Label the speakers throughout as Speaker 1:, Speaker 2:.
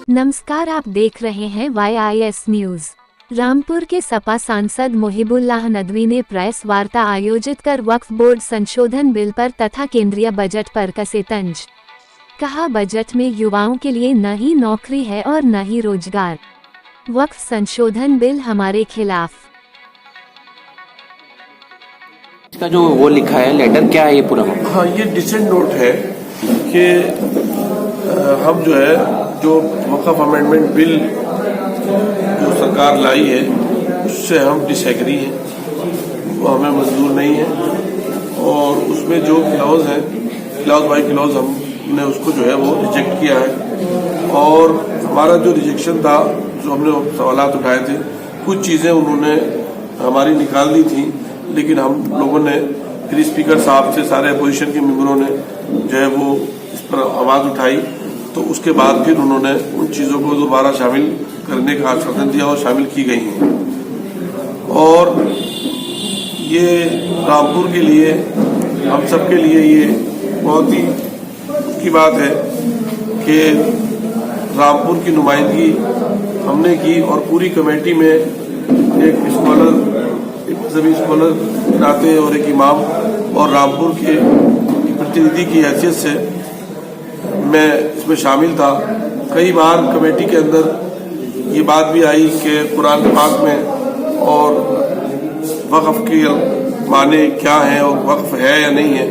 Speaker 1: नमस्कार, आप देख रहे हैं YIS न्यूज। रामपुर के सपा सांसद मोहिबुल्लाह नदवी ने प्रेस वार्ता आयोजित कर वक्फ बोर्ड संशोधन बिल पर तथा केंद्रीय बजट पर कसे तंज। कहा, बजट में युवाओं के लिए न ही नौकरी है और न ही रोजगार। वक्फ संशोधन बिल हमारे खिलाफ।
Speaker 2: इसका जो वो लिखा है लेटर, क्या है ये पूरा?
Speaker 3: हाँ, ये डिसेंट नोट है कि हम जो वक़्फ़ अमेंडमेंट बिल जो सरकार लाई है उससे हम डिसएग्री हैं, वो हमें मंजूर नहीं है। और उसमें जो क्लॉज हैं, क्लॉज बाई क्लॉज हमने उसको जो है वो रिजेक्ट किया है। और हमारा जो रिजेक्शन था, जो हमने सवालात उठाए थे, कुछ चीज़ें उन्होंने हमारी निकाल दी थी, लेकिन हम लोगों ने फिर स्पीकर साहब से, सारे अपोजिशन के मेंबरों ने जो है वो इस पर आवाज़ उठाई, तो उसके बाद फिर उन्होंने उन चीज़ों को दोबारा शामिल करने का आश्वासन दिया और शामिल की गई हैं। और ये रामपुर के लिए, हम सब के लिए ये बहुत ही की बात है कि रामपुर की नुमाइंदगी हमने की और पूरी कमेटी में एक स्कॉलर, सभी स्कॉलर नाते और एक इमाम और रामपुर के प्रतिनिधि की हैसियत से मैं इसमें शामिल था। कई बार कमेटी के अंदर ये बात भी आई कि कुरान पाक में और वक़्फ़ के माने क्या है और वक़्फ़ है या नहीं है,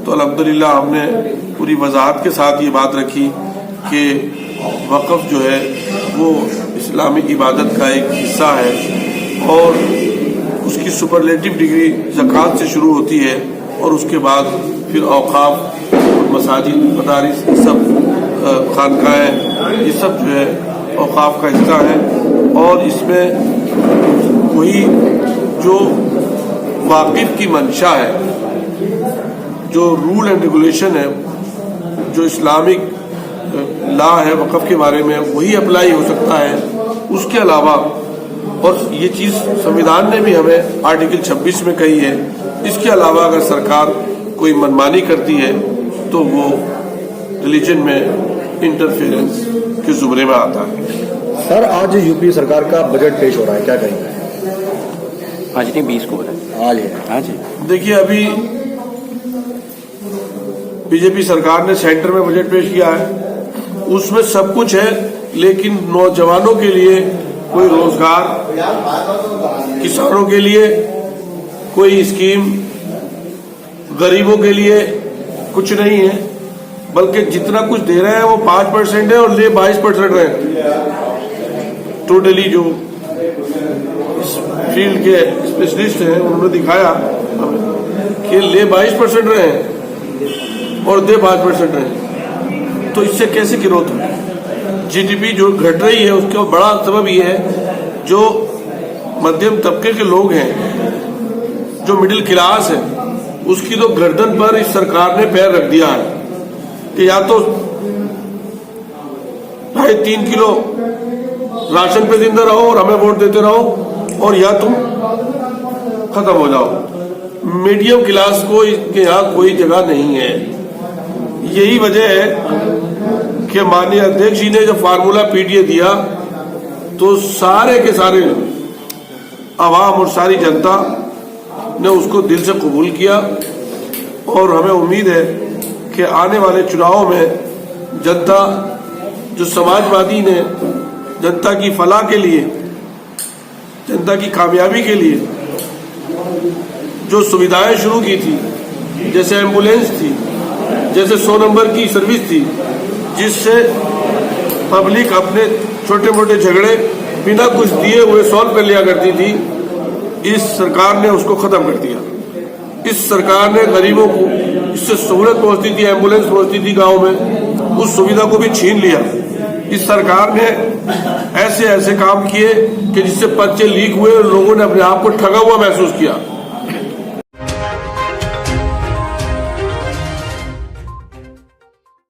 Speaker 3: तो अल्हम्दुलिल्लाह हमने पूरी वजाहत के साथ ये बात रखी कि वक़्फ़ जो है वो इस्लामी इबादत का एक हिस्सा है और उसकी सुपरलेटिव डिग्री ज़कात से शुरू होती है और उसके बाद फिर औक़ाफ़, मसाजिद, मदारिस, सब खानकाएँ, ये सब जो है औक़ाफ़ का हिस्सा है। और इसमें वही जो वाक़िफ़ की मंशा है, जो रूल एंड रेगुलेशन है, जो इस्लामिक लॉ है वक़्फ़ के बारे में, वही अप्लाई हो सकता है। उसके अलावा, और ये चीज़ संविधान ने भी हमें आर्टिकल 26 में कही है, इसके अलावा अगर सरकार कोई मनमानी करती है तो वो रिलीजन में इंटरफेरेंस के जुमरे में आता है।
Speaker 4: सर, आज यूपी सरकार का बजट पेश हो रहा है, क्या कहेंगे?
Speaker 2: आज नहीं, 20 को हो रहा है। आज है।
Speaker 3: देखिए, अभी बीजेपी सरकार ने सेंटर में बजट पेश किया है, उसमें सब कुछ है, लेकिन नौजवानों के लिए कोई रोजगार, किसानों के लिए कोई स्कीम, गरीबों के लिए कुछ नहीं है। बल्कि जितना कुछ दे रहे हैं वो 5% है और ले 22% रहे। टोटली जो इस फील्ड के स्पेशलिस्ट हैं उन्होंने दिखाया हमें कि ले 22% रहे और दे 5% रहे। तो इससे कैसे ग्रोथ होगी? जीडीपी जो घट रही है उसका बड़ा सबब ये है, जो मध्यम तबके के लोग हैं, जो मिडिल क्लास है, उसकी तो गर्दन पर इस सरकार ने पैर रख दिया है कि या तो 2.5-3 किलो राशन पे जिंदा रहो और हमें वोट देते रहो, और या तुम खत्म हो जाओ। मीडियम क्लास को इनके यहाँ कोई जगह नहीं है। यही वजह है कि माननीय अध्यक्ष जी ने जब फार्मूला पीटीए दिया तो सारे के सारे आवाम और सारी जनता ने उसको दिल से कबूल किया। और हमें उम्मीद है कि आने वाले चुनावों में जनता, जो समाजवादी ने जनता की फलाह के लिए, जनता की कामयाबी के लिए जो सुविधाएं शुरू की थी, जैसे एम्बुलेंस थी, जैसे 100 नंबर की सर्विस थी, जिससे पब्लिक अपने छोटे मोटे झगड़े बिना कुछ दिए हुए सॉल्व कर लिया करती थी, इस सरकार ने उसको खत्म कर दिया। इस सरकार ने गरीबों को इससे सहूलत पहुंचती थी, एम्बुलेंस पहुंचती थी गांव में, उस सुविधा को भी छीन लिया। इस सरकार ने ऐसे ऐसे काम किए कि जिससे पर्चे लीक हुए और लोगों ने अपने आप को ठगा हुआ महसूस किया।